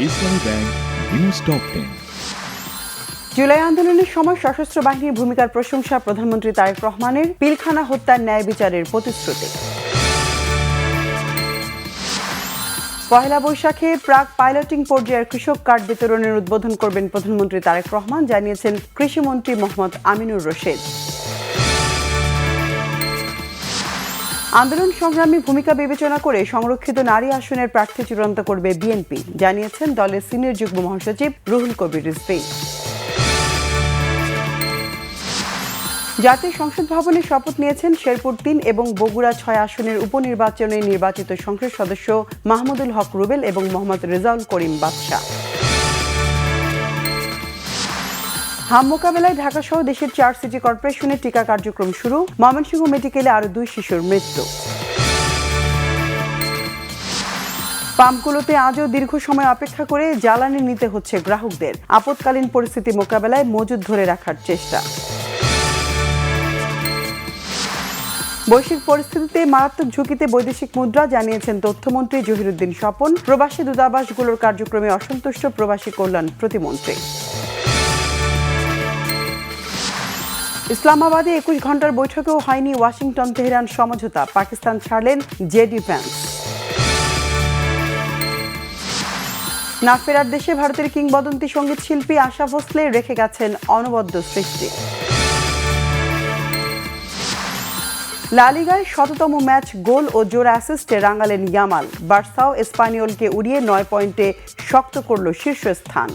ইসলামী bank news top 10। July আন্দোলনের সময় সশস্ত্র বাহিনীর ভূমিকার প্রশংসা প্রধানমন্ত্রী তারেক রহমানের। পিলখানা হত্যার ন্যায় বিচারের প্রতিশ্রুতি। পহেলা বৈশাখে প্রাক পাইলটিং পর্যায়ের কৃষক কার্ড বিতরণের উদ্বোধন করবেন প্রধানমন্ত্রী তারেক রহমান, জানিয়েছেন কৃষিমন্ত্রী মোহাম্মদ আমিনুর রশিদ। আন্দোলন সংগ্রামী ভূমিকা বিবেচনা করে সংরক্ষিত নারী আসনের প্রার্থী চূড়ান্ত করবে বিএনপি, জানিয়েছেন দলের সিনিয়র যুগ্ম মহাসচিব রুহুল কবির রিজভী। জাতীয় সংসদ ভবনে শপথ নিয়েছেন শেরপুর ৩ এবং বগুড়া ৬ আসনের উপনির্বাচনে নির্বাচিত সংসদ সদস্য মাহমুদুল হক রুবেল এবং মোহাম্মদ রেজাউল করিম বাদশা। হাম মোকাবেলায় ঢাকাসহ দেশের ৪ সিটি কর্পোরেশনের টিকা কার্যক্রম শুরু। ময়মনসিংহ মেডিকেলে আরও 2 শিশুর মৃত্যু। পাম্পগুলোতে আজও দীর্ঘ সময় অপেক্ষা করে জ্বালানি নিতে হচ্ছে গ্রাহকদের। আপৎকালীন পরিস্থিতি মোকাবেলায় মজুদ ধরে রাখার চেষ্টা। বৈশ্বিক পরিস্থিতিতে মারাত্মক ঝুঁকিতে বৈদেশিক মুদ্রা, জানিয়েছেন তথ্যমন্ত্রী জহিরুদ্দিন স্বপন। প্রবাসী দূতাবাসগুলোর কার্যক্রমে অসন্তুষ্ট প্রবাসী কল্যাণ প্রতিমন্ত্রী। ইসলামাবাদে 21 ঘন্টার বৈঠকেও হয়নি ওয়াশিংটন তেহরান সমঝোতা। পাকিস্তান ছাড়লেন জেডি ভ্যান্স। না ফেরার দেশে ভারতের কিংবদন্তি সঙ্গীত শিল্পী আশা ভোসলে রেখে গেছেন অনবদ্য সৃষ্টি। লা লিগায় ১৭তম ম্যাচ গোল ও জোড়া অ্যাসিস্টে রাঙালেন ইয়ামাল। বার্সাও এসপানিওলকে উড়িয়ে 9 পয়েন্টে শক্ত করল শীর্ষস্থান।